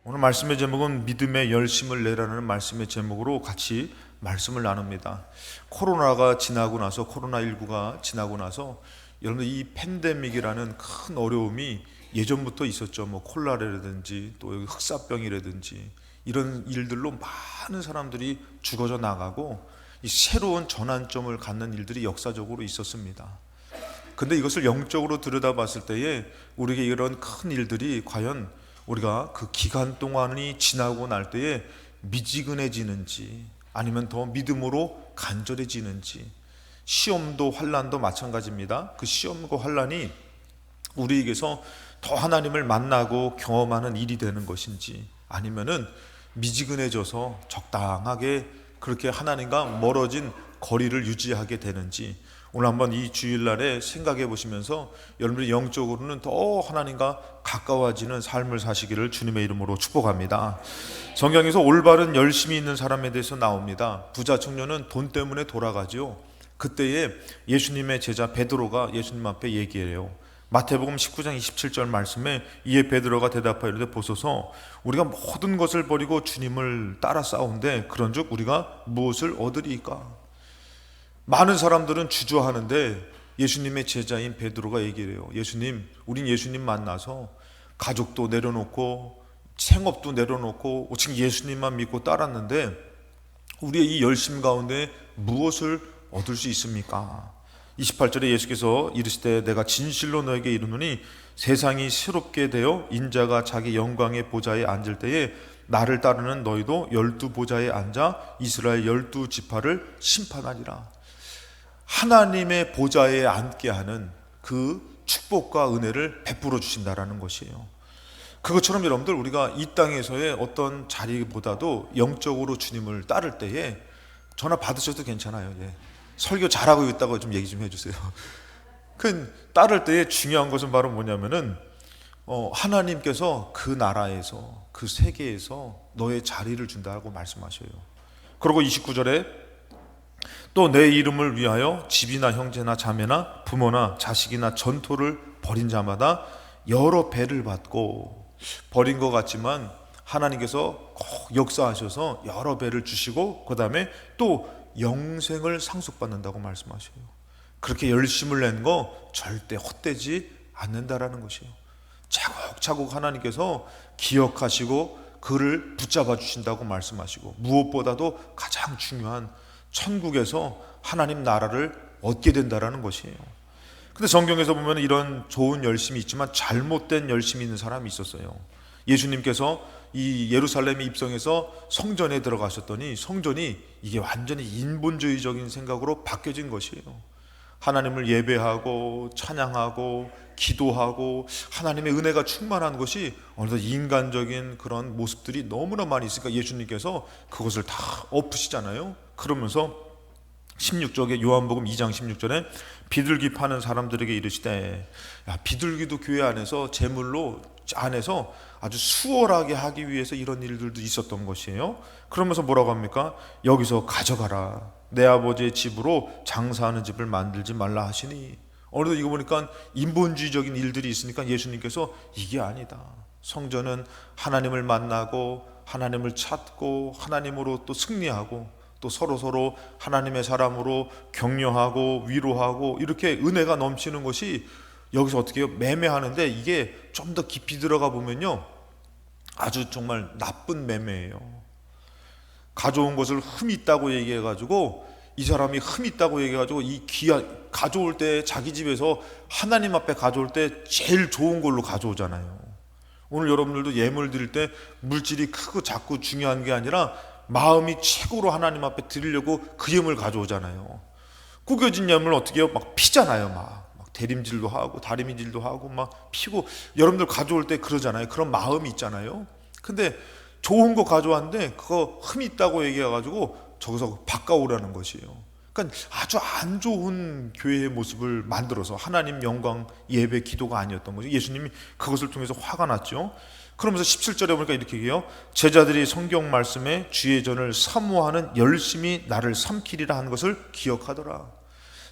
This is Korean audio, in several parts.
오늘 말씀의 제목은 믿음의 열심을 내라는 말씀의 제목으로 같이 말씀을 나눕니다. 코로나가 지나고 나서 코로나19가 지나고 나서 여러분들 이 팬데믹이라는 큰 어려움이 예전부터 있었죠. 뭐 콜라라든지 또 흑사병이라든지 이런 일들로 많은 사람들이 죽어져 나가고 이 새로운 전환점을 갖는 일들이 역사적으로 있었습니다. 근데 이것을 영적으로 들여다봤을 때에 우리에게 이런 큰 일들이 과연 우리가 그 기간 동안이 지나고 날 때에 미지근해지는지 아니면 더 믿음으로 간절해지는지, 시험도 환난도 마찬가지입니다. 그 시험과 환난이 우리에게서 더 하나님을 만나고 경험하는 일이 되는 것인지, 아니면은 미지근해져서 적당하게 그렇게 하나님과 멀어진 거리를 유지하게 되는지, 오늘 한번 이 주일날에 생각해 보시면서 여러분들이 영적으로는 더 하나님과 가까워지는 삶을 사시기를 주님의 이름으로 축복합니다. 성경에서 올바른 열심이 있는 사람에 대해서 나옵니다. 부자 청년은 돈 때문에 돌아가죠. 그때에 예수님의 제자 베드로가 예수님 앞에 얘기해요. 마태복음 19장 27절 말씀에 이에 베드로가 대답하여 이르되 보소서 우리가 모든 것을 버리고 주님을 따라 싸운데 그런즉 우리가 무엇을 얻으리이까? 많은 사람들은 주저하는데 예수님의 제자인 베드로가 얘기를 해요. 예수님, 우린 예수님 만나서 가족도 내려놓고 생업도 내려놓고 오직 예수님만 믿고 따랐는데 우리의 이 열심 가운데 무엇을 얻을 수 있습니까? 28절에 예수께서 이르시되 내가 진실로 너에게 이르노니 세상이 새롭게 되어 인자가 자기 영광의 보좌에 앉을 때에 나를 따르는 너희도 12보좌에 앉아 이스라엘 12지파를 심판하리라. 하나님의 보좌에 앉게 하는 그 축복과 은혜를 베풀어 주신다라는 것이에요. 그것처럼 여러분들 우리가 이 땅에서의 어떤 자리보다도 영적으로 주님을 따를 때에 전화 받으셔도 괜찮아요. 예. 설교 잘하고 있다고 좀 얘기 좀 해주세요. 그 따를 때에 중요한 것은 바로 뭐냐면은 하나님께서 그 나라에서 그 세계에서 너의 자리를 준다고 말씀하셔요. 그리고 29절에 또 내 이름을 위하여 집이나 형제나 자매나 부모나 자식이나 전토를 벌인 자마다 여러 배를 받고, 버린 것 같지만 하나님께서 꼭 역사하셔서 여러 배를 주시고 그 다음에 또 영생을 상속받는다고 말씀하셔요. 그렇게 열심을 낸 거 절대 헛되지 않는다라는 것이에요. 차곡차곡 하나님께서 기억하시고 그를 붙잡아 주신다고 말씀하시고, 무엇보다도 가장 중요한 천국에서 하나님 나라를 얻게 된다라는 것이에요. 근데 성경에서 보면 이런 좋은 열심이 있지만 잘못된 열심이 있는 사람이 있었어요. 예수님께서 이 예루살렘에 입성해서 성전에 들어가셨더니 성전이 이게 완전히 인본주의적인 생각으로 바뀌어진 것이에요. 하나님을 예배하고 찬양하고 기도하고 하나님의 은혜가 충만한 것이 어느덧 인간적인 그런 모습들이 너무나 많이 있으니까 예수님께서 그것을 다 엎으시잖아요. 그러면서 16절에 요한복음 2장 16절에 비둘기 파는 사람들에게 이르시되, 비둘기도 교회 안에서 제물로 안에서 아주 수월하게 하기 위해서 이런 일들도 있었던 것이에요. 그러면서 뭐라고 합니까? 여기서 가져가라. 내 아버지의 집으로 장사하는 집을 만들지 말라 하시니, 어느덧 이거 보니까 인본주의적인 일들이 있으니까 예수님께서 이게 아니다. 성전은 하나님을 만나고 하나님을 찾고 하나님으로 또 승리하고 또 서로 하나님의 사람으로 격려하고 위로하고 이렇게 은혜가 넘치는 것이 여기서 어떻게 해요? 매매하는데 이게 좀 더 깊이 들어가 보면요 아주 정말 나쁜 매매예요. 가져온 것을 흠이 있다고 얘기해가지고, 이 사람이 흠이 있다고 얘기해가지고 이 가져올 때 자기 집에서 하나님 앞에 가져올 때 제일 좋은 걸로 가져오잖아요. 오늘 여러분들도 예물 드릴 때 물질이 크고 작고 중요한 게 아니라 마음이 최고로 하나님 앞에 드리려고 그 예물 가져오잖아요. 구겨진 예물 어떻게 해요? 막 피잖아요. 막 대림질도 하고 다리미질도 하고 막 피고, 여러분들 가져올 때 그러잖아요. 그런 마음이 있잖아요. 근데 좋은 거 가져왔는데 그거 흠이 있다고 얘기해가지고 저기서 바꿔오라는 것이에요. 그러니까 아주 안 좋은 교회의 모습을 만들어서 하나님 영광 예배 기도가 아니었던 거죠. 예수님이 그것을 통해서 화가 났죠. 그러면서 17절에 보니까 이렇게 얘기해요. 제자들이 성경 말씀에 주의 전을 사모하는 열심이 나를 삼키리라 하는 것을 기억하더라.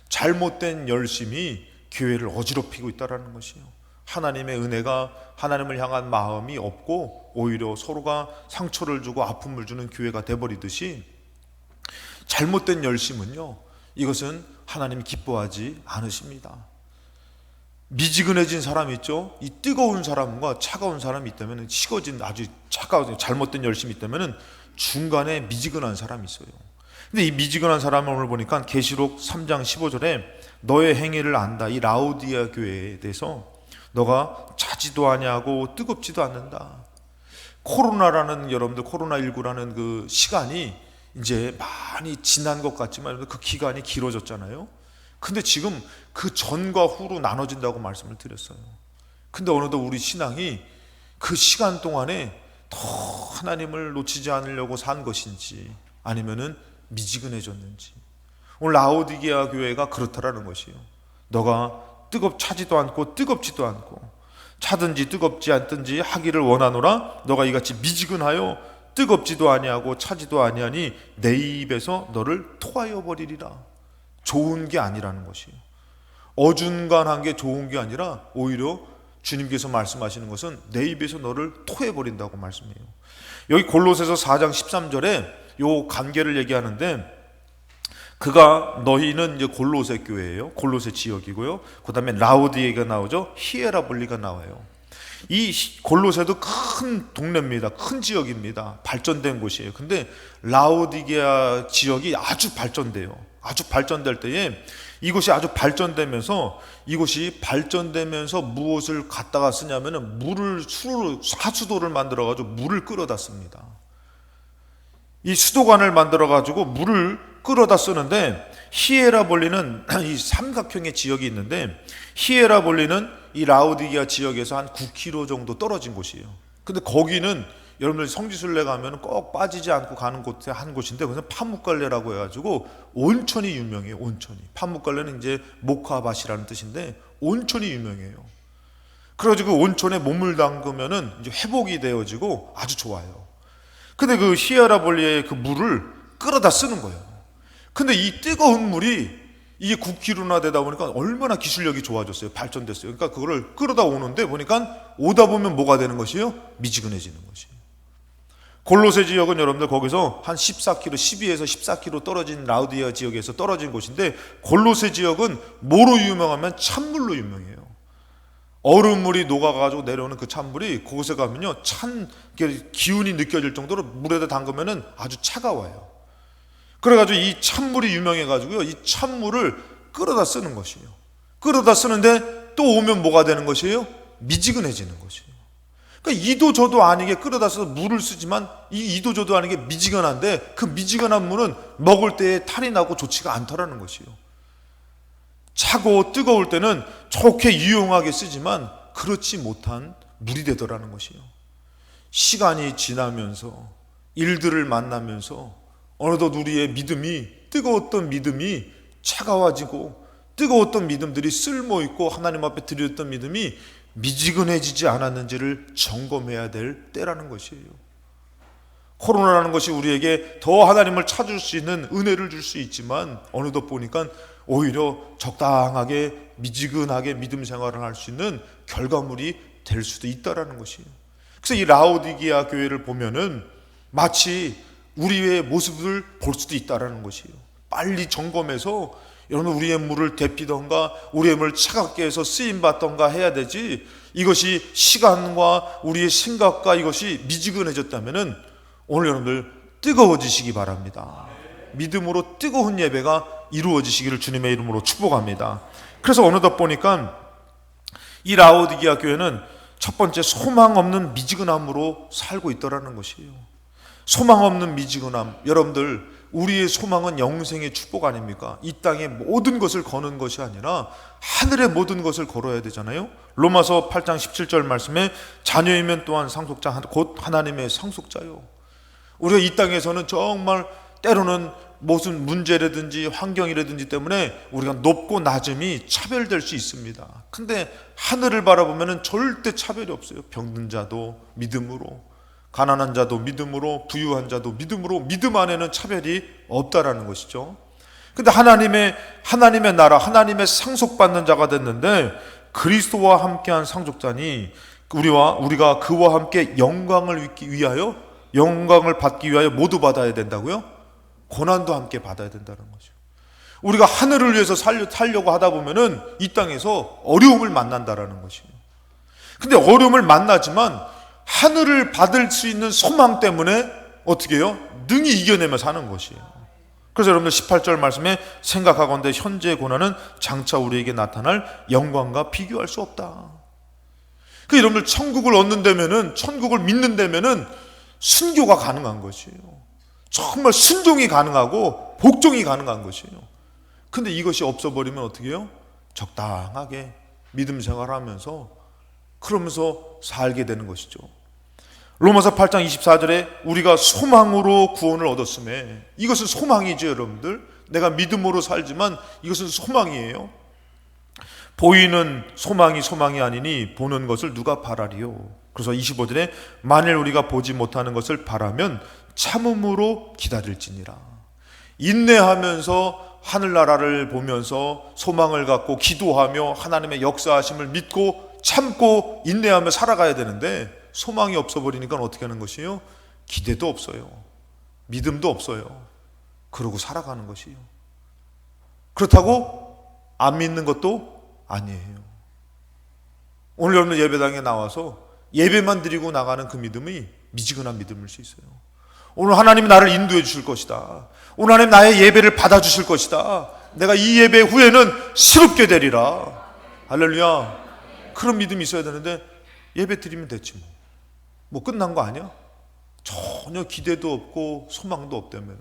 잘못된 열심이 교회를 어지럽히고 있다는 것이에요. 하나님의 은혜가, 하나님을 향한 마음이 없고 오히려 서로가 상처를 주고 아픔을 주는 교회가 돼버리듯이, 잘못된 열심은요, 이것은 하나님이 기뻐하지 않으십니다. 미지근해진 사람이 있죠. 이 뜨거운 사람과 차가운 사람이 있다면, 식어진 아주 차가운 잘못된 열심이 있다면 중간에 미지근한 사람이 있어요. 근데 이 미지근한 사람을 오늘 보니까 계시록 3장 15절에 너의 행위를 안다, 이 라우디아 교회에 대해서 너가 차지도 아니하고 뜨겁지도 않는다. 코로나라는, 여러분들 코로나19라는 그 시간이 이제 많이 지난 것 같지만 그 기간이 길어졌잖아요. 근데 지금 그 전과 후로 나눠진다고 말씀을 드렸어요. 근데 어느덧 우리 신앙이 그 시간 동안에 더 하나님을 놓치지 않으려고 산 것인지 아니면은 미지근해졌는지, 오늘 라오디게아 교회가 그렇다라는 것이에요. 너가 차지도 않고 뜨겁지도 않고, 차든지 뜨겁지 않든지 하기를 원하노라. 너가 이같이 미지근하여 뜨겁지도 아니하고 차지도 아니하니 내 입에서 너를 토하여 버리리라. 좋은 게 아니라는 것이에요. 어중간한 게 좋은 게 아니라 오히려 주님께서 말씀하시는 것은 내 입에서 너를 토해 버린다고 말씀해요. 여기 골로새서 4장 13절에 요 관계를 얘기하는데, 그가, 너희는 이제 골로새 교회예요. 골로새 지역이고요. 그 다음에 라우디게가 나오죠. 히에라볼리가 나와요. 이 골로새도 큰 동네입니다. 큰 지역입니다. 발전된 곳이에요. 근데 라우디게아 지역이 아주 발전돼요. 아주 발전될 때에 이곳이 아주 발전되면서, 이곳이 발전되면서 무엇을 갖다가 쓰냐면은 물을 하수도를 만들어 가지고 물을 끌어다 씁니다. 이 수도관을 만들어 가지고 물을 끌어다 쓰는데, 히에라볼리는 이 삼각형의 지역이 있는데, 히에라볼리는 이 라우디게아 지역에서 한 9km 정도 떨어진 곳이에요. 근데 거기는 여러분들 성지순례 가면 꼭 빠지지 않고 가는 곳에 한 곳인데, 그것은 파묵갈레라고 해가지고 온천이 유명해요. 온천이. 파묵갈레는 이제 모카밭이라는 뜻인데 온천이 유명해요. 그래가지고 그 온천에 몸을 담그면은 이제 회복이 되어지고 아주 좋아요. 근데 그 히에라볼리의 그 물을 끌어다 쓰는 거예요. 근데 이 뜨거운 물이 이게 9km나 되다 보니까 얼마나 기술력이 좋아졌어요. 발전됐어요. 그러니까 그거를 끌어다 오는데 보니까 오다 보면 뭐가 되는 것이에요? 미지근해지는 것이에요. 골로새 지역은 여러분들 거기서 한 14km, 12에서 14km 떨어진 라우디아 지역에서 떨어진 곳인데, 골로새 지역은 뭐로 유명하면 찬물로 유명해요. 얼음물이 녹아가지고 내려오는 그 찬물이 그곳에 가면요, 기운이 느껴질 정도로 물에다 담그면은 아주 차가워요. 그래가지고 이 찬물이 유명해가지고요, 이 찬물을 끌어다 쓰는 것이에요. 끌어다 쓰는데 또 오면 뭐가 되는 것이에요? 미지근해지는 것이에요. 그러니까 이도 저도 아니게 끌어다 써서 물을 쓰지만, 이 이도 저도 아니게 미지근한데, 그 미지근한 물은 먹을 때에 탈이 나고 좋지가 않더라는 것이에요. 차고 뜨거울 때는 좋게 유용하게 쓰지만 그렇지 못한 물이 되더라는 것이에요. 시간이 지나면서, 일들을 만나면서 어느덧 우리의 믿음이, 뜨거웠던 믿음이 차가워지고, 뜨거웠던 믿음들이 쓸모있고 하나님 앞에 드렸던 믿음이 미지근해지지 않았는지를 점검해야 될 때라는 것이에요. 코로나라는 것이 우리에게 더 하나님을 찾을 수 있는 은혜를 줄 수 있지만, 어느덧 보니까 오히려 적당하게 미지근하게 믿음 생활을 할 수 있는 결과물이 될 수도 있다라는 것이에요. 그래서 이 라오디게아 교회를 보면은 마치 우리의 모습을 볼 수도 있다라는 것이에요. 빨리 점검해서 여러분 우리의 물을 데피던가 우리의 물을 차갑게 해서 쓰임받던가 해야 되지, 이것이 시간과 우리의 생각과 이것이 미지근해졌다면 오늘 여러분들 뜨거워지시기 바랍니다. 믿음으로 뜨거운 예배가 이루어지시기를 주님의 이름으로 축복합니다. 그래서 어느덧 보니까 이 라오디게아 교회는 첫 번째 소망 없는 미지근함으로 살고 있더라는 것이에요. 소망 없는 미지근함. 여러분들, 우리의 소망은 영생의 축복 아닙니까? 이 땅의 모든 것을 거는 것이 아니라 하늘의 모든 것을 걸어야 되잖아요. 로마서 8장 17절 말씀에 자녀이면 또한 상속자, 곧 하나님의 상속자요. 우리가 이 땅에서는 정말 때로는 무슨 문제라든지 환경이라든지 때문에 우리가 높고 낮음이 차별될 수 있습니다. 근데 하늘을 바라보면 절대 차별이 없어요. 병든 자도 믿음으로, 가난한 자도 믿음으로, 부유한 자도 믿음으로, 믿음 안에는 차별이 없다라는 것이죠. 근데 하나님의 나라, 하나님의 상속받는 자가 됐는데 그리스도와 함께한 상속자니 우리가 그와 함께 영광을 받기 위하여 모두 받아야 된다고요? 고난도 함께 받아야 된다는 거죠. 우리가 하늘을 위해서 살려고 하다 보면은 이 땅에서 어려움을 만난다라는 것이에요. 근데 어려움을 만나지만 하늘을 받을 수 있는 소망 때문에 어떻게 해요? 능히 이겨내며 사는 것이에요. 그래서 여러분들 18절 말씀에 생각하건대 현재의 고난은 장차 우리에게 나타날 영광과 비교할 수 없다. 그 여러분들 천국을 얻는다면은, 천국을 믿는다면은 순교가 가능한 것이에요. 정말 순종이 가능하고 복종이 가능한 것이에요. 근데 이것이 없어버리면 어떻게 해요? 적당하게 믿음 생활하면서 그러면서 살게 되는 것이죠. 로마서 8장 24절에 우리가 소망으로 구원을 얻었음에, 이것은 소망이죠 여러분들. 내가 믿음으로 살지만 이것은 소망이에요. 보이는 소망이 아니니 보는 것을 누가 바라리요. 그래서 25절에 만일 우리가 보지 못하는 것을 바라면 참음으로 기다릴지니라. 인내하면서 하늘나라를 보면서 소망을 갖고 기도하며 하나님의 역사하심을 믿고 참고 인내하며 살아가야 되는데, 소망이 없어버리니까 어떻게 하는 것이에요? 기대도 없어요. 믿음도 없어요. 그러고 살아가는 것이에요. 그렇다고 안 믿는 것도 아니에요. 오늘 여러분 예배당에 나와서 예배만 드리고 나가는 그 믿음이 미지근한 믿음일 수 있어요. 오늘 하나님이 나를 인도해 주실 것이다. 오늘 하나님 나의 예배를 받아주실 것이다. 내가 이 예배 후에는 새롭게 되리라. 할렐루야. 그런 믿음이 있어야 되는데 예배 드리면 됐지 뭐 끝난 거 아니야? 전혀 기대도 없고 소망도 없다면은.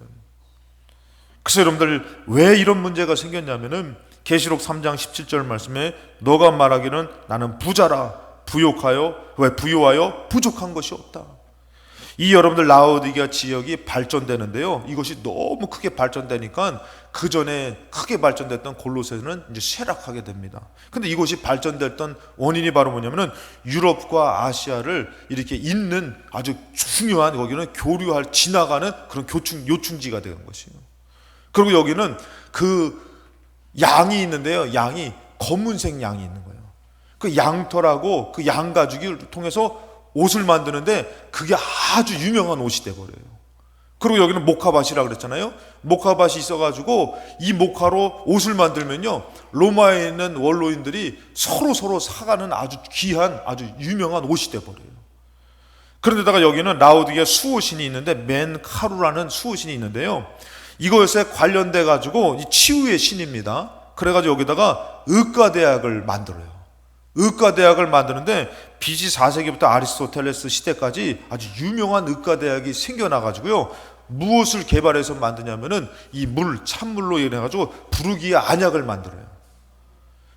그래서 여러분들 왜 이런 문제가 생겼냐면은 계시록 3장 17절 말씀에 너가 말하기는 나는 부자라 부요하여 부족한 것이 없다. 이 여러분들 라오디게아 지역이 발전되는데요, 이것이 너무 크게 발전되니까 그 전에 크게 발전됐던 골로새는 이제 쇠락하게 됩니다. 근데 이곳이 발전됐던 원인이 바로 뭐냐면은 유럽과 아시아를 이렇게 잇는 아주 중요한, 거기는 지나가는 그런 요충지가 된 것이에요. 그리고 여기는 그 양이 있는데요, 양이 검은색 양이 있는 거예요. 그 양털하고 그 양 가죽을 통해서 옷을 만드는데 그게 아주 유명한 옷이 돼버려요. 그리고 여기는 모카밭이라고 그랬잖아요. 모카밭이 있어가지고 이 모카로 옷을 만들면요, 로마에 있는 원로인들이 서로 사가는 아주 귀한 아주 유명한 옷이 돼버려요. 그런데다가 여기는 라오디게아 수호신이 있는데 맨카루라는 수호신이 있는데요, 이것에 관련돼 가지고 이 치유의 신입니다. 그래가지고 여기다가 의과대학을 만들어요. 의과대학을 만드는데 BC 4세기부터 아리스토텔레스 시대까지 아주 유명한 의과대학이 생겨나가지고요, 무엇을 개발해서 만드냐면은 이 찬물로 인해가지고 부르기의 안약을 만들어요.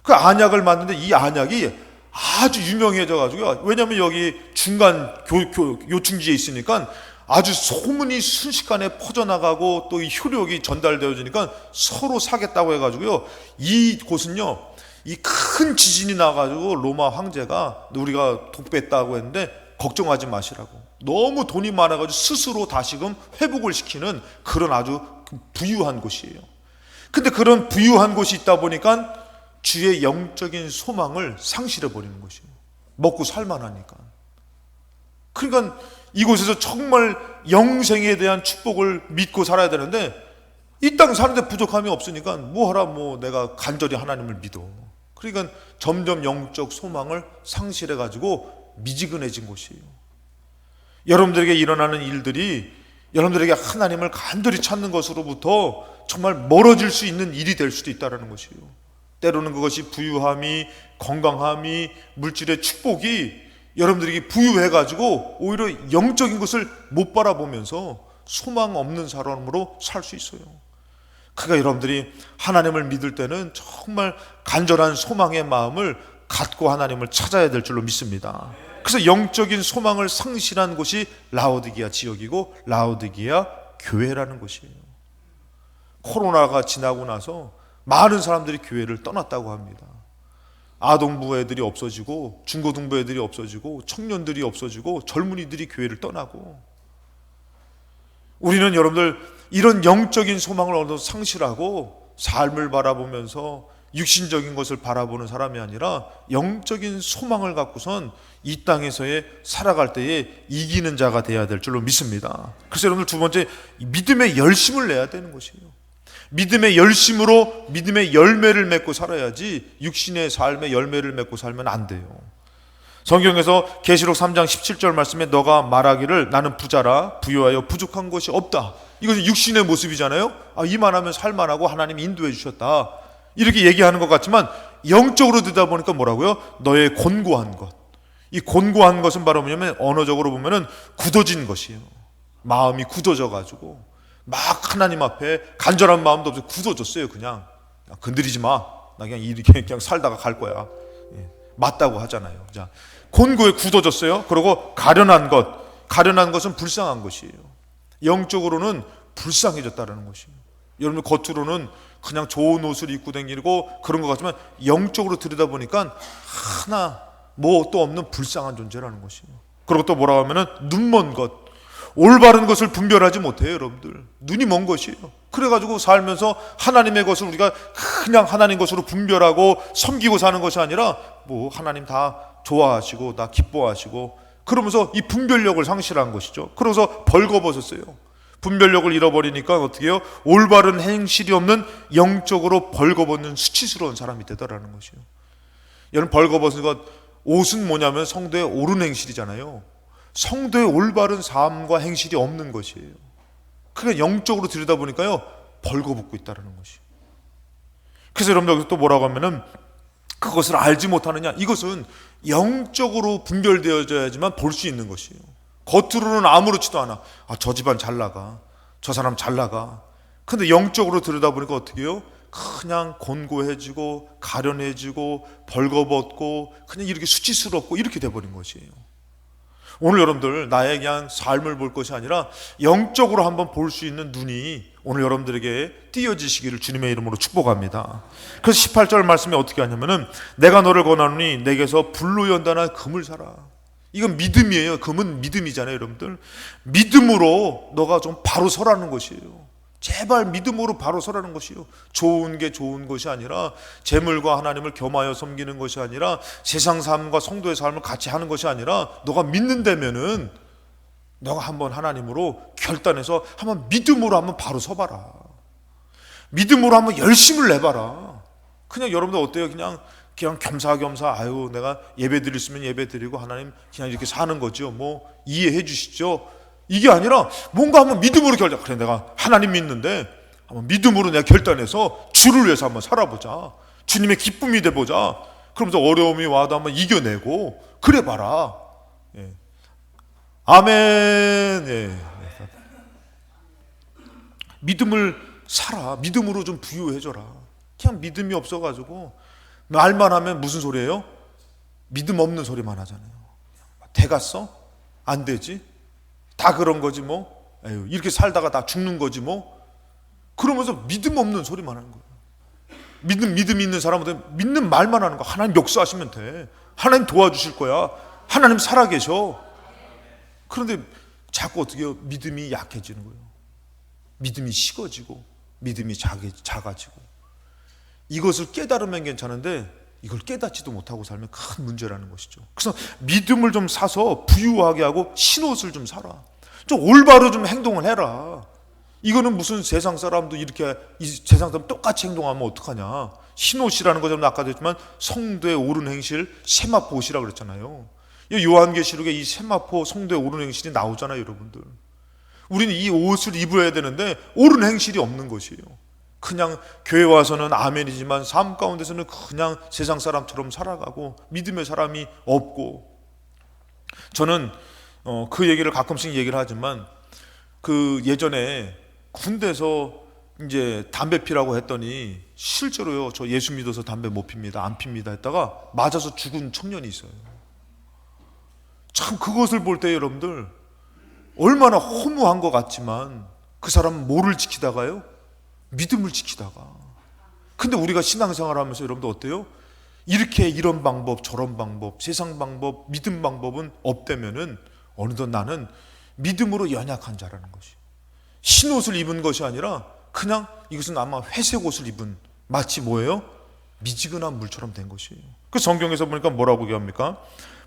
그 안약을 만드는데 이 안약이 아주 유명해져가지고요, 왜냐면 여기 중간 요충지에 있으니까 아주 소문이 순식간에 퍼져나가고 또 이 효력이 전달되어지니까 서로 사겠다고 해가지고요, 이 곳은요, 이 큰 지진이 나가지고 로마 황제가 우리가 독배했다고 했는데 걱정하지 마시라고, 너무 돈이 많아가지고 스스로 다시금 회복을 시키는 그런 아주 부유한 곳이에요. 근데 그런 부유한 곳이 있다 보니까 주의 영적인 소망을 상실해 버리는 것이에요. 먹고 살만하니까. 그러니까 이곳에서 정말 영생에 대한 축복을 믿고 살아야 되는데 이 땅 사는데 부족함이 없으니까 뭐하라, 내가 간절히 하나님을 믿어. 그러니까 점점 영적 소망을 상실해가지고 미지근해진 곳이에요. 여러분들에게 일어나는 일들이 여러분들에게 하나님을 간절히 찾는 것으로부터 정말 멀어질 수 있는 일이 될 수도 있다는 것이에요. 때로는 그것이 부유함이, 건강함이, 물질의 축복이 여러분들에게 부유해가지고 오히려 영적인 것을 못 바라보면서 소망 없는 사람으로 살 수 있어요. 그러니까 여러분들이 하나님을 믿을 때는 정말 간절한 소망의 마음을 갖고 하나님을 찾아야 될 줄로 믿습니다. 그래서 영적인 소망을 상실한 곳이 라오디게아 지역이고 라오디게아 교회라는 곳이에요. 코로나가 지나고 나서 많은 사람들이 교회를 떠났다고 합니다. 아동부 애들이 없어지고 중고등부 애들이 없어지고 청년들이 없어지고 젊은이들이 교회를 떠나고, 우리는 여러분들 이런 영적인 소망을 얻어서 상실하고 삶을 바라보면서 육신적인 것을 바라보는 사람이 아니라 영적인 소망을 갖고선 이 땅에서의 살아갈 때에 이기는 자가 돼야 될 줄로 믿습니다. 그래서 여러분들 두 번째, 믿음의 열심을 내야 되는 것이에요. 믿음의 열심으로 믿음의 열매를 맺고 살아야지 육신의 삶의 열매를 맺고 살면 안 돼요. 성경에서 계시록 3장 17절 말씀에 너가 말하기를 나는 부자라 부유하여 부족한 것이 없다. 이것은 육신의 모습이잖아요. 이만하면 살만하고 하나님이 인도해 주셨다. 이렇게 얘기하는 것 같지만 영적으로 듣다 보니까 뭐라고요? 너의 곤고한 것. 이 곤고한 것은 바로 뭐냐면 언어적으로 보면은 굳어진 것이에요. 마음이 굳어져 가지고 막 하나님 앞에 간절한 마음도 없이 굳어졌어요. 그냥 건드리지 마. 나 그냥 이렇게 그냥 살다가 갈 거야. 맞다고 하잖아요. 자, 곤고에 굳어졌어요. 그리고 가련한 것은 불쌍한 것이에요. 영적으로는 불쌍해졌다는 것이에요. 여러분 겉으로는 그냥 좋은 옷을 입고 다니고 그런 것 같지만 영적으로 들여다보니까 하나 뭐 또 없는 불쌍한 존재라는 것이에요. 그리고 또 뭐라고 하면은 눈먼 것, 올바른 것을 분별하지 못해요. 여러분들 눈이 먼 것이에요. 그래가지고 살면서 하나님의 것을 우리가 그냥 하나님 것으로 분별하고 섬기고 사는 것이 아니라 뭐 하나님 다 좋아하시고 다 기뻐하시고 그러면서 이 분별력을 상실한 것이죠. 그래서 벌거벗었어요. 분별력을 잃어버리니까 어떻게 해요? 올바른 행실이 없는 영적으로 벌거벗는 수치스러운 사람이 되더라는 것이에요. 여러분 벌거벗은 것, 옷은 뭐냐면 성도의 옳은 행실이잖아요. 성도의 올바른 삶과 행실이 없는 것이에요. 그러니까 영적으로 들여다보니까요 벌거벗고 있다는 것이에요. 그래서 여러분들 여기서 또 뭐라고 하면은 그것을 알지 못하느냐, 이것은 영적으로 분별되어져야지만 볼 수 있는 것이에요. 겉으로는 아무렇지도 않아. 저 집안 잘 나가, 저 사람 잘 나가. 근데 영적으로 들여다보니까 어떻게 해요? 그냥 곤고해지고 가련해지고 벌거벗고 그냥 이렇게 수치스럽고 이렇게 돼버린 것이에요. 오늘 여러분들 나의 그냥 삶을 볼 것이 아니라 영적으로 한번 볼 수 있는 눈이 오늘 여러분들에게 띄어지시기를 주님의 이름으로 축복합니다. 그래서 18절 말씀에 어떻게 하냐면은 내가 너를 권하노니 내게서 불로 연단한 금을 사라. 이건 믿음이에요. 금은 믿음이잖아요. 여러분들 믿음으로 너가 좀 바로 서라는 것이에요. 제발 믿음으로 바로 서라는 것이요. 좋은 게 좋은 것이 아니라 재물과 하나님을 겸하여 섬기는 것이 아니라 세상 삶과 성도의 삶을 같이 하는 것이 아니라 너가 믿는다면은 너가 한번 하나님으로 결단해서 한번 믿음으로 한번 바로 서봐라. 믿음으로 한번 열심을 내봐라. 그냥 여러분들 어때요? 그냥 겸사겸사 내가 예배 드릴 수 있으면 예배 드리고 하나님 그냥 이렇게 사는 거죠. 뭐 이해해 주시죠. 이게 아니라 뭔가 한번 믿음으로 결단. 그래 내가 하나님 믿는데 한번 믿음으로 내가 결단해서 주를 위해서 한번 살아보자. 주님의 기쁨이 돼보자. 그러면서 어려움이 와도 한번 이겨내고 그래 봐라. 예. 아멘. 예. 믿음을 살아. 믿음으로 좀 부유해져라. 그냥 믿음이 없어가지고 말만 하면 무슨 소리예요? 믿음 없는 소리만 하잖아요. 돼갔어? 안 되지? 다 그런 거지 뭐. 에휴, 이렇게 살다가 다 죽는 거지 뭐. 그러면서 믿음 없는 소리만 하는 거예요. 믿음 있는 사람은 믿는 말만 하는 거야. 하나님 역사하시면 돼. 하나님 도와주실 거야. 하나님 살아계셔. 그런데 자꾸 어떻게 해요? 믿음이 약해지는 거예요. 믿음이 식어지고 믿음이 작아지고. 이것을 깨달으면 괜찮은데 이걸 깨닫지도 못하고 살면 큰 문제라는 것이죠. 그래서 믿음을 좀 사서 부유하게 하고 신옷을 좀 사라. 좀 올바로 좀 행동을 해라. 이거는 무슨 세상 사람도 이렇게 세상 사람 똑같이 행동하면 어떡하냐. 신옷이라는 것은 아까도 했지만 성도의 옳은 행실 세마포 옷이라고 그랬잖아요. 요한계시록에 이 세마포 성도의 옳은 행실이 나오잖아요. 여러분들 우리는 이 옷을 입어야 되는데 옳은 행실이 없는 것이에요. 그냥 교회 와서는 아멘이지만 삶 가운데서는 그냥 세상 사람처럼 살아가고 믿음의 사람이 없고. 저는 그 얘기를 가끔씩 얘기를 하지만 그 예전에 군대에서 이제 담배 피라고 했더니 실제로요 저 예수 믿어서 담배 못 핍니다 안 핍니다 했다가 맞아서 죽은 청년이 있어요. 참 그것을 볼 때 여러분들 얼마나 허무한 것 같지만 그 사람은 뭐를 지키다가요? 믿음을 지키다가. 근데 우리가 신앙생활 하면서 여러분들 어때요? 이렇게 이런 방법 저런 방법 세상 방법 믿음 방법은 없다면은 어느덧 나는 믿음으로 연약한 자라는 것이. 흰옷을 입은 것이 아니라 그냥 이것은 아마 회색 옷을 입은 마치 뭐예요? 미지근한 물처럼 된 것이에요. 그 성경에서 보니까 뭐라고 얘기합니까?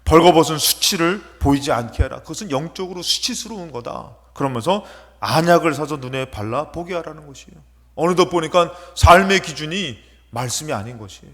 벌거벗은 수치를 보이지 않게 하라. 그것은 영적으로 수치스러운 거다. 그러면서 안약을 사서 눈에 발라 보게 하라는 것이에요. 어느덧 보니까 삶의 기준이 말씀이 아닌 것이에요.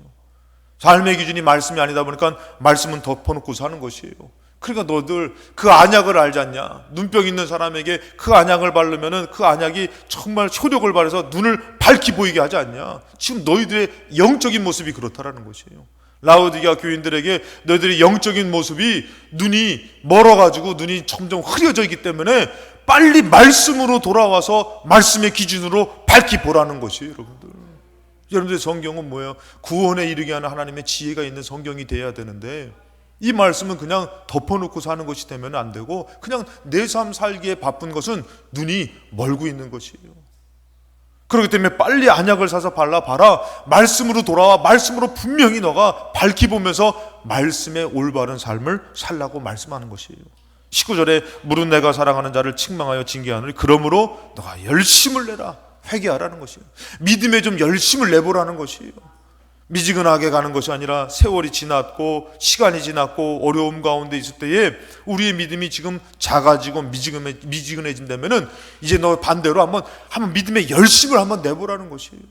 삶의 기준이 말씀이 아니다 보니까 말씀은 덮어놓고 사는 것이에요. 그러니까 너들 그 안약을 알지 않냐? 눈병 있는 사람에게 그 안약을 바르면은 그 안약이 정말 효력을 발해서 눈을 밝히 보이게 하지 않냐? 지금 너희들의 영적인 모습이 그렇다라는 것이에요. 라오디게아 교인들에게 너희들의 영적인 모습이 눈이 멀어가지고 눈이 점점 흐려져 있기 때문에 빨리 말씀으로 돌아와서 말씀의 기준으로 밝히 보라는 것이에요. 여러분들의 성경은 뭐예요? 구원에 이르게 하는 하나님의 지혜가 있는 성경이 돼야 되는데 이 말씀은 그냥 덮어놓고 사는 것이 되면 안 되고 그냥 내 삶 살기에 바쁜 것은 눈이 멀고 있는 것이에요. 그렇기 때문에 빨리 안약을 사서 발라봐라. 말씀으로 돌아와 말씀으로 분명히 너가 밝히 보면서 말씀의 올바른 삶을 살라고 말씀하는 것이에요. 19절에 물은 내가 사랑하는 자를 책망하여 징계하노니 그러므로 너가 열심을 내라. 회개하라는 것이에요. 믿음에 좀 열심을 내보라는 것이에요. 미지근하게 가는 것이 아니라 세월이 지났고 시간이 지났고 어려움 가운데 있을 때에 우리의 믿음이 지금 작아지고 미지근해진다면은 이제 너 반대로 한번 믿음의 열심을 한번 내보라는 것이에요.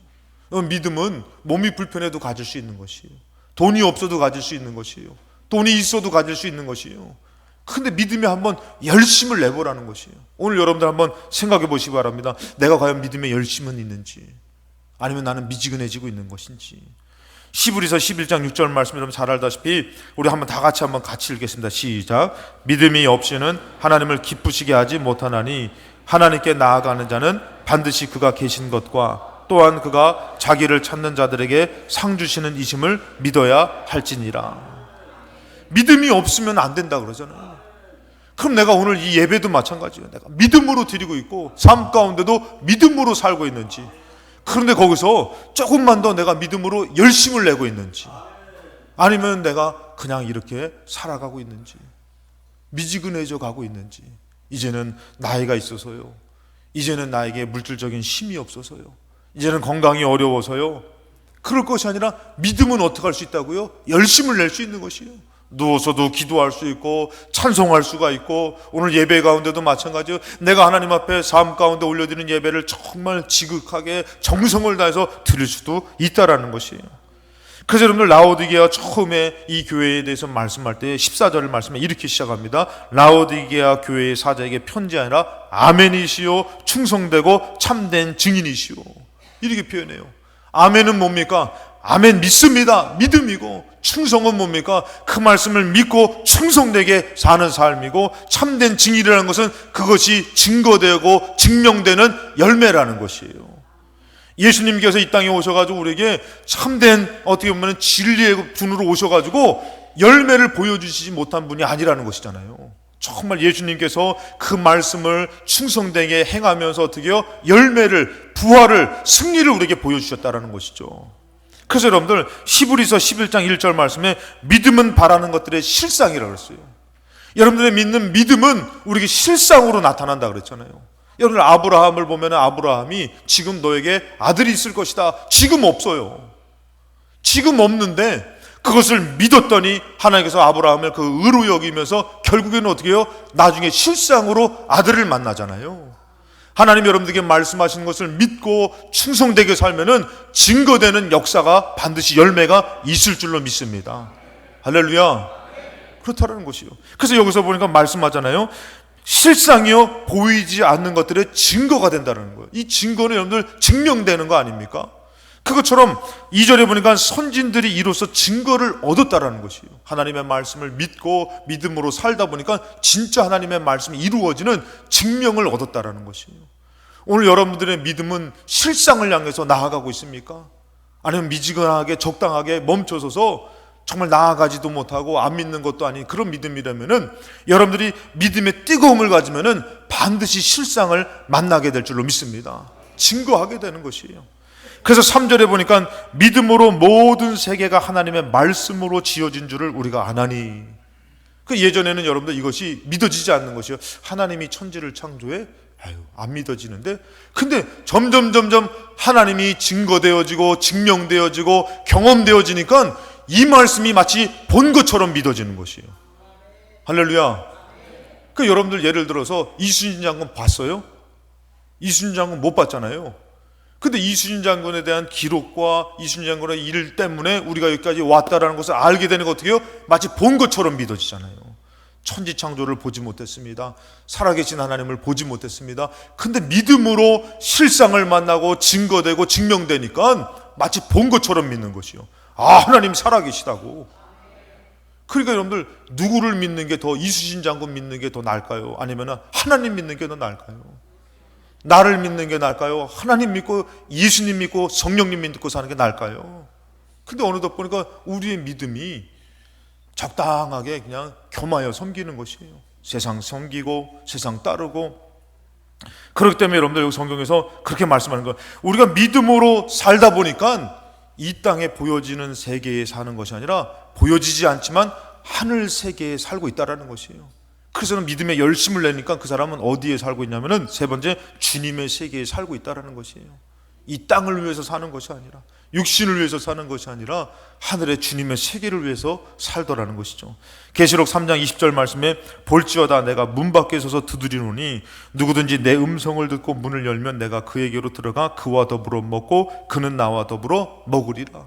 믿음은 몸이 불편해도 가질 수 있는 것이에요. 돈이 없어도 가질 수 있는 것이에요. 돈이 있어도 가질 수 있는 것이에요. 근데 믿음에 한번 열심을 내보라는 것이에요. 오늘 여러분들 한번 생각해 보시기 바랍니다. 내가 과연 믿음에 열심은 있는지 아니면 나는 미지근해지고 있는 것인지. 히브리서 11장 6절 말씀 여러분 잘 알다시피 우리 한번 다 같이 읽겠습니다. 시작. 믿음이 없이는 하나님을 기쁘시게 하지 못하나니 하나님께 나아가는 자는 반드시 그가 계신 것과 또한 그가 자기를 찾는 자들에게 상 주시는 이심을 믿어야 할지니라. 믿음이 없으면 안 된다 그러잖아요. 그럼 내가 오늘 이 예배도 마찬가지예요. 내가 믿음으로 드리고 있고 삶 가운데도 믿음으로 살고 있는지, 그런데 거기서 조금만 더 내가 믿음으로 열심을 내고 있는지, 아니면 내가 그냥 이렇게 살아가고 있는지, 미지근해져 가고 있는지, 이제는 나이가 있어서요, 이제는 나에게 물질적인 힘이 없어서요, 이제는 건강이 어려워서요, 그럴 것이 아니라 믿음은 어떻게 할 수 있다고요? 열심을 낼 수 있는 것이에요. 누워서도 기도할 수 있고 찬송할 수가 있고, 오늘 예배 가운데도 마찬가지예요. 내가 하나님 앞에 삶 가운데 올려드리는 예배를 정말 지극하게 정성을 다해서 드릴 수도 있다라는 것이에요. 그래서 여러분들 라오디게아 처음에 이 교회에 대해서 말씀할 때 14절을 말씀에 이렇게 시작합니다. 라오디게아 교회의 사자에게 편지하라. 아멘이시오, 충성되고 참된 증인이시오. 이렇게 표현해요. 아멘은 뭡니까? 아멘 믿습니다. 믿음이고, 충성은 뭡니까? 그 말씀을 믿고 충성되게 사는 삶이고, 참된 증인이라는 것은 그것이 증거되고 증명되는 열매라는 것이에요. 예수님께서 이 땅에 오셔가지고 우리에게 참된 어떻게 보면 진리의 분으로 오셔가지고 열매를 보여주시지 못한 분이 아니라는 것이잖아요. 정말 예수님께서 그 말씀을 충성되게 행하면서 어떻게 해요? 열매를, 부활을, 승리를 우리에게 보여주셨다는 것이죠. 그래서 여러분들 히브리서 11장 1절 말씀에 믿음은 바라는 것들의 실상이라고 했어요. 여러분들의 믿는 믿음은 우리에게 실상으로 나타난다 그랬잖아요. 여러분 아브라함을 보면 아브라함이 지금 너에게 아들이 있을 것이다. 지금 없어요. 지금 없는데 그것을 믿었더니 하나님께서 아브라함을 그 의로 여기면서 결국에는 어떻게 해요? 나중에 실상으로 아들을 만나잖아요. 하나님 여러분들에게 말씀하시는 것을 믿고 충성되게 살면은 증거되는 역사가 반드시 열매가 있을 줄로 믿습니다. 할렐루야. 그렇다라는 것이요. 그래서 여기서 보니까 말씀하잖아요. 실상이요 보이지 않는 것들의 증거가 된다는 거예요. 이 증거는 여러분들 증명되는 거 아닙니까? 그것처럼 2절에 보니까 선진들이 이로써 증거를 얻었다라는 것이에요. 하나님의 말씀을 믿고 믿음으로 살다 보니까 진짜 하나님의 말씀이 이루어지는 증명을 얻었다라는 것이에요. 오늘 여러분들의 믿음은 실상을 향해서 나아가고 있습니까? 아니면 미지근하게 적당하게 멈춰서서 정말 나아가지도 못하고 안 믿는 것도 아닌 그런 믿음이라면은, 여러분들이 믿음의 뜨거움을 가지면은 반드시 실상을 만나게 될 줄로 믿습니다. 증거하게 되는 것이에요. 그래서 3절에 보니까 믿음으로 모든 세계가 하나님의 말씀으로 지어진 줄을 우리가 아나니. 그 예전에는 여러분들 이것이 믿어지지 않는 것이요. 하나님이 천지를 창조해 아유, 안 믿어지는데. 근데 점점 하나님이 증거되어지고 증명되어지고 경험되어지니까 이 말씀이 마치 본 것처럼 믿어지는 것이에요. 할렐루야. 그 여러분들 예를 들어서 이순신 장군 봤어요? 이순신 장군 못 봤잖아요. 근데 이순신 장군에 대한 기록과 이순신 장군의 일 때문에 우리가 여기까지 왔다라는 것을 알게 되는 거 어떻게 해요? 마치 본 것처럼 믿어지잖아요. 천지창조를 보지 못했습니다. 살아계신 하나님을 보지 못했습니다. 근데 믿음으로 실상을 만나고 증거되고 증명되니까 마치 본 것처럼 믿는 것이요. 아, 하나님 살아계시다고. 그러니까 여러분들 누구를 믿는 게 더, 이순신 장군 믿는 게 더 나을까요? 아니면 하나님 믿는 게 더 나을까요? 나를 믿는 게 나을까요? 하나님 믿고 예수님 믿고 성령님 믿고 사는 게 나을까요? 근데 어느덧 보니까 우리의 믿음이 적당하게 그냥 겸하여 섬기는 것이에요. 세상 섬기고 세상 따르고. 그렇기 때문에 여러분들 여기 성경에서 그렇게 말씀하는 거예요. 우리가 믿음으로 살다 보니까 이 땅에 보여지는 세계에 사는 것이 아니라 보여지지 않지만 하늘 세계에 살고 있다는 것이에요. 그래서 믿음의 열심을 내니까 그 사람은 어디에 살고 있냐면은 세 번째, 주님의 세계에 살고 있다는 것이에요. 이 땅을 위해서 사는 것이 아니라, 육신을 위해서 사는 것이 아니라 하늘의 주님의 세계를 위해서 살더라는 것이죠. 계시록 3장 20절 말씀에 볼지어다 내가 문 밖에 서서 두드리노니 누구든지 내 음성을 듣고 문을 열면 내가 그에게로 들어가 그와 더불어 먹고 그는 나와 더불어 먹으리라.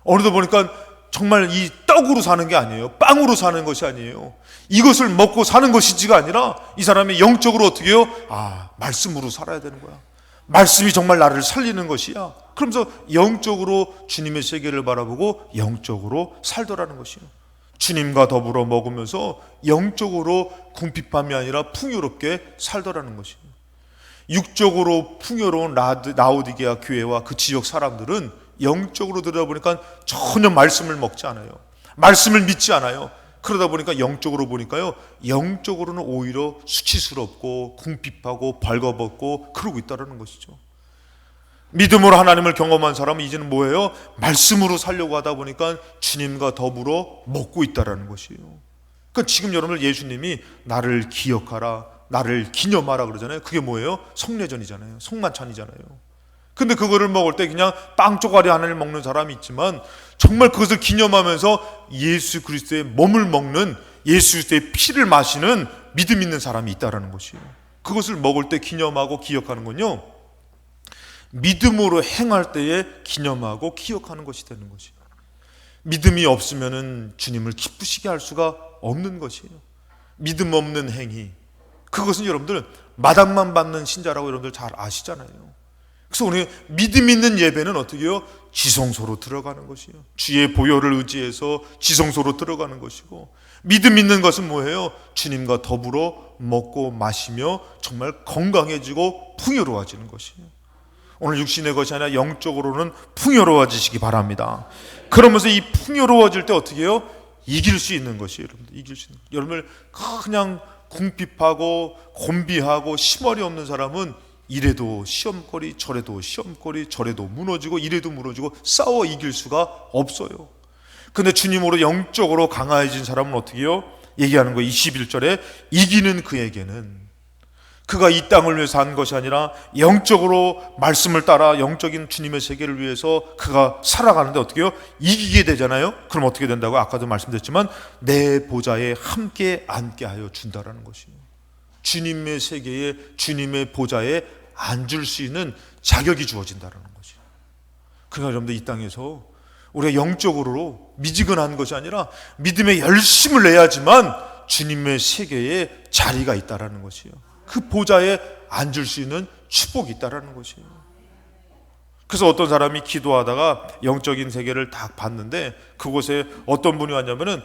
어느덧 보니까 정말 이 떡으로 사는 게 아니에요. 빵으로 사는 것이 아니에요. 이것을 먹고 사는 것이지가 아니라 이 사람이 영적으로 어떻게 해요? 아, 말씀으로 살아야 되는 거야. 말씀이 정말 나를 살리는 것이야. 그러면서 영적으로 주님의 세계를 바라보고 영적으로 살더라는 것이에요. 주님과 더불어 먹으면서 영적으로 궁핍함이 아니라 풍요롭게 살더라는 것이에요. 육적으로 풍요로운 라오디게아 교회와 그 지역 사람들은 영적으로 들여다보니까 전혀 말씀을 먹지 않아요. 말씀을 믿지 않아요. 그러다 보니까 영적으로 보니까요, 영적으로는 오히려 수치스럽고 궁핍하고 벌거벗고 그러고 있다는 것이죠. 믿음으로 하나님을 경험한 사람은 이제는 뭐예요? 말씀으로 살려고 하다 보니까 주님과 더불어 먹고 있다는 것이에요. 그러니까 지금 여러분들 예수님이 나를 기억하라, 나를 기념하라 그러잖아요. 그게 뭐예요? 성례전이잖아요. 성만찬이잖아요. 근데 그거를 먹을 때 그냥 빵 쪼가리 하나를 먹는 사람이 있지만 정말 그것을 기념하면서 예수 그리스도의 몸을 먹는, 예수 그리스도의 피를 마시는 믿음 있는 사람이 있다는 것이에요. 그것을 먹을 때 기념하고 기억하는 건요, 믿음으로 행할 때에 기념하고 기억하는 것이 되는 것이에요. 믿음이 없으면 주님을 기쁘시게 할 수가 없는 것이에요. 믿음 없는 행위, 그것은 여러분들 마당만 받는 신자라고 여러분들 잘 아시잖아요. 그래서 우리 믿음 있는 예배는 어떻게 해요? 지성소로 들어가는 것이에요. 주의 보혈을 의지해서 지성소로 들어가는 것이고, 믿음 있는 것은 뭐예요? 주님과 더불어 먹고 마시며 정말 건강해지고 풍요로워지는 것이에요. 오늘 육신의 것이 아니라 영적으로는 풍요로워지시기 바랍니다. 그러면서 이 풍요로워질 때 어떻게 해요? 이길 수 있는 것이에요. 여러분들 이길 수 있는, 여러분들 그냥 궁핍하고 곤비하고 심얼이 없는 사람은 이래도 시험거리, 저래도 시험거리, 저래도 무너지고 이래도 무너지고 싸워 이길 수가 없어요. 근데 주님으로 영적으로 강해진 사람은 어떻게 해요? 얘기하는 거예요. 21절에 이기는 그에게는, 그가 이 땅을 위해서 한 것이 아니라 영적으로 말씀을 따라 영적인 주님의 세계를 위해서 그가 살아가는데 어떻게 해요? 이기게 되잖아요. 그럼 어떻게 된다고? 아까도 말씀드렸지만 내 보좌에 함께 앉게 하여 준다라는 것이에요. 주님의 세계에, 주님의 보좌에 앉을 수 있는 자격이 주어진다는 것이에요. 그러니까 여러분들 이 땅에서 우리가 영적으로 미지근한 것이 아니라 믿음의 열심을 내야지만 주님의 세계에 자리가 있다는 것이에요. 그 보좌에 앉을 수 있는 축복이 있다는 것이에요. 그래서 어떤 사람이 기도하다가 영적인 세계를 딱 봤는데 그곳에 어떤 분이 왔냐면은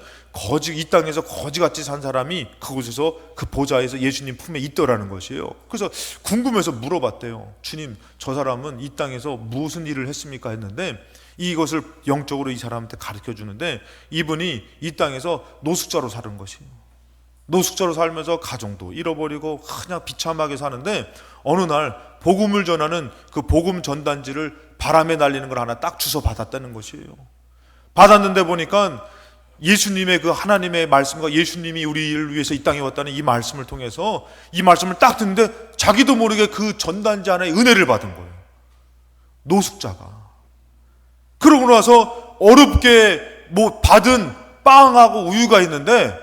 이 땅에서 거지같이 산 사람이 그곳에서 그 보좌에서 예수님 품에 있더라는 것이에요. 그래서 궁금해서 물어봤대요. 주님, 저 사람은 이 땅에서 무슨 일을 했습니까? 했는데 이것을 영적으로 이 사람한테 가르쳐 주는데 이분이 이 땅에서 노숙자로 사는 것이에요. 노숙자로 살면서 가정도 잃어버리고 그냥 비참하게 사는데 어느 날 복음을 전하는 그 복음 전단지를 바람에 날리는 걸 하나 딱 주워 받았다는 것이에요. 받았는데 보니까 예수님의 그 하나님의 말씀과 예수님이 우리를 위해서 이 땅에 왔다는 이 말씀을 통해서 이 말씀을 딱 듣는데 자기도 모르게 그 전단지 하나의 은혜를 받은 거예요. 노숙자가. 그러고 나서 어렵게 받은 빵하고 우유가 있는데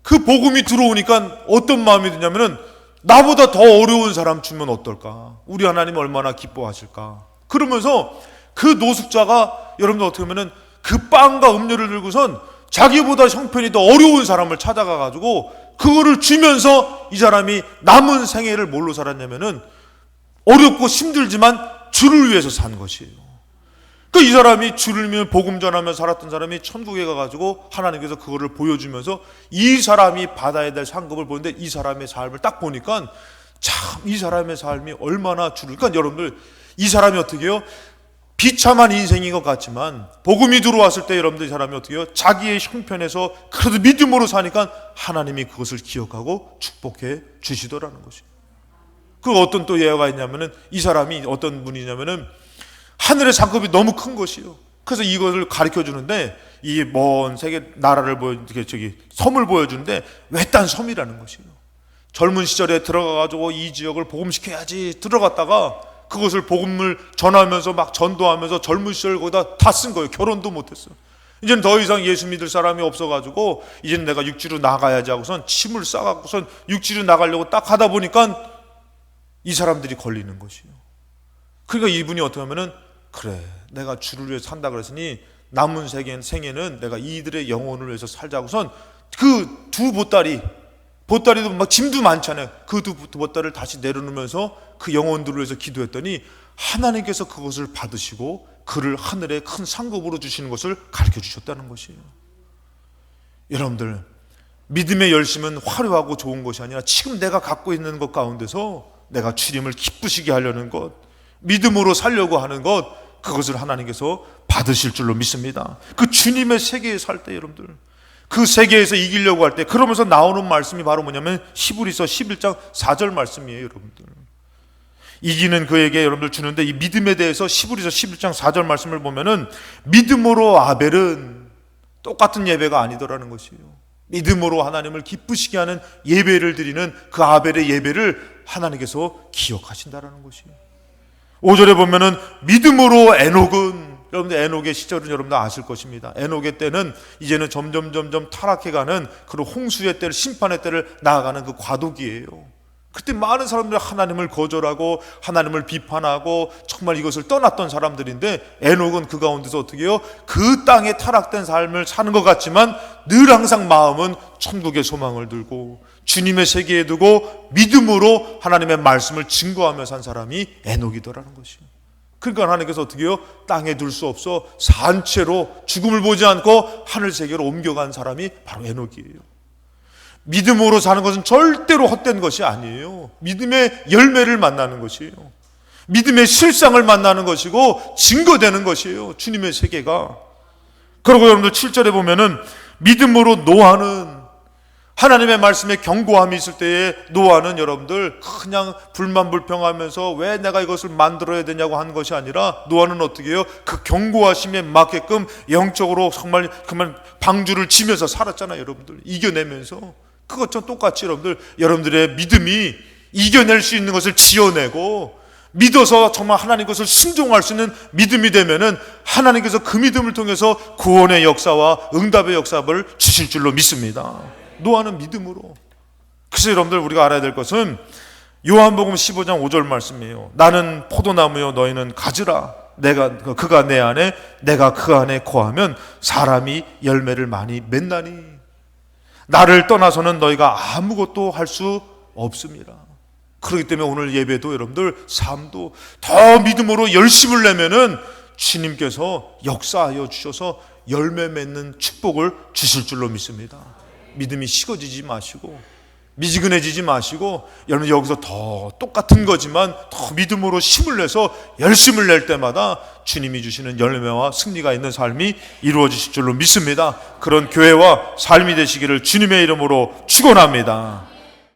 그 복음이 들어오니까 어떤 마음이 드냐면은 나보다 더 어려운 사람 주면 어떨까? 우리 하나님 얼마나 기뻐하실까? 그러면서 그 노숙자가 여러분들 어떻게 보면은 그 빵과 음료를 들고선 자기보다 형편이 더 어려운 사람을 찾아가가지고 그거를 주면서 이 사람이 남은 생애를 뭘로 살았냐면은 어렵고 힘들지만 주를 위해서 산 것이에요. 이 사람이 주를 위해 복음 전하며 살았던 사람이 천국에 가가지고 하나님께서 그거를 보여주면서 이 사람이 받아야 될 상급을 보는데 이 사람의 삶을 딱 보니까 참 이 사람의 삶이 얼마나 그러니까 여러분들 이 사람이 어떻게 해요? 비참한 인생인 것 같지만 복음이 들어왔을 때 여러분들 이 사람이 어떻게 해요? 자기의 형편에서 그래도 믿음으로 사니까 하나님이 그것을 기억하고 축복해 주시더라는 것이에요. 그 어떤 또 예화가 있냐면은 이 사람이 어떤 분이냐면은 하늘의 상급이 너무 큰 것이요. 그래서 이것을 가르쳐 주는데 이 먼 세계 나라를 섬을 보여주는데 외딴 섬이라는 것이에요. 젊은 시절에 들어가가지고 이 지역을 복음시켜야지 들어갔다가 그것을 복음을 전하면서 막 전도하면서 젊은 시절 거기다 다 쓴 거예요. 결혼도 못했어요. 이제는 더 이상 예수 믿을 사람이 없어가지고 이제는 내가 육지로 나가야지 하고선 침을 싸갖고선 육지로 나가려고 딱 하다 보니까 이 사람들이 걸리는 것이에요. 그러니까 이분이 어떻게 하면은 그래 내가 주를 위해서 산다 그랬으니 남은 생애는 내가 이들의 영혼을 위해서 살자고선 그 두 보따리도 막 짐도 많잖아요. 그 두 보따리를 다시 내려놓으면서 그 영혼들을 위해서 기도했더니 하나님께서 그것을 받으시고 그를 하늘의 큰 상급으로 주시는 것을 가르쳐 주셨다는 것이에요. 여러분들 믿음의 열심은 화려하고 좋은 것이 아니라 지금 내가 갖고 있는 것 가운데서 내가 주님을 기쁘시게 하려는 것, 믿음으로 살려고 하는 것, 그것을 하나님께서 받으실 줄로 믿습니다. 그 주님의 세계에 살 때 여러분들 그 세계에서 이기려고 할 때 그러면서 나오는 말씀이 바로 뭐냐면 히브리서 11장 4절 말씀이에요. 여러분들 이기는 그에게 여러분들 주는데 이 믿음에 대해서 히브리서 11장 4절 말씀을 보면은 믿음으로 아벨은 똑같은 예배가 아니더라는 것이에요. 믿음으로 하나님을 기쁘시게 하는 예배를 드리는 그 아벨의 예배를 하나님께서 기억하신다라는 것이에요. 5절에 보면은 믿음으로 에녹은 여러분들 에녹의 시절은 여러분들 아실 것입니다. 에녹의 때는 이제는 점점 타락해가는 그런 홍수의 때를 심판의 때를 나아가는 그 과도기예요. 그때 많은 사람들이 하나님을 거절하고 하나님을 비판하고 정말 이것을 떠났던 사람들인데 에녹은 그 가운데서 어떻게 해요? 그 땅에 타락된 삶을 사는 것 같지만 늘 항상 마음은 천국의 소망을 들고 주님의 세계에 두고 믿음으로 하나님의 말씀을 증거하며 산 사람이 에녹이더라는 것이에요. 그러니까 하나님께서 어떻게 해요? 땅에 둘 수 없어 산채로 죽음을 보지 않고 하늘 세계로 옮겨간 사람이 바로 에녹이에요. 믿음으로 사는 것은 절대로 헛된 것이 아니에요. 믿음의 열매를 만나는 것이에요. 믿음의 실상을 만나는 것이고 증거되는 것이에요. 주님의 세계가. 그리고 여러분들 7절에 보면은 믿음으로 노아는 하나님의 말씀에 경고함이 있을 때에 노아는 여러분들 그냥 불만불평하면서 왜 내가 이것을 만들어야 되냐고 하는 것이 아니라 노아는 어떻게 해요? 그 경고하심에 맞게끔 영적으로 정말 그만 방주를 치면서 살았잖아요. 여러분들 이겨내면서 그것처럼 똑같이 여러분들의 믿음이 이겨낼 수 있는 것을 지어내고 믿어서 정말 하나님 것을 순종할 수 있는 믿음이 되면은 하나님께서 그 믿음을 통해서 구원의 역사와 응답의 역사를 주실 줄로 믿습니다. 노아는 믿음으로. 그래서 여러분들 우리가 알아야 될 것은 요한복음 15장 5절 말씀이에요. 나는 포도나무요 너희는 가지라. 그가 내 안에 내가 그 안에 거하면 사람이 열매를 많이 맺나니 나를 떠나서는 너희가 아무것도 할 수 없습니다. 그렇기 때문에 오늘 예배도 여러분들 삶도 더 믿음으로 열심을 내면은 주님께서 역사하여 주셔서 열매 맺는 축복을 주실 줄로 믿습니다. 믿음이 식어지지 마시고 미지근해지지 마시고 여러분 여기서 더 똑같은 거지만 더 믿음으로 힘을 내서 열심을 낼 때마다 주님이 주시는 열매와 승리가 있는 삶이 이루어지실 줄로 믿습니다. 그런 교회와 삶이 되시기를 주님의 이름으로 축원합니다.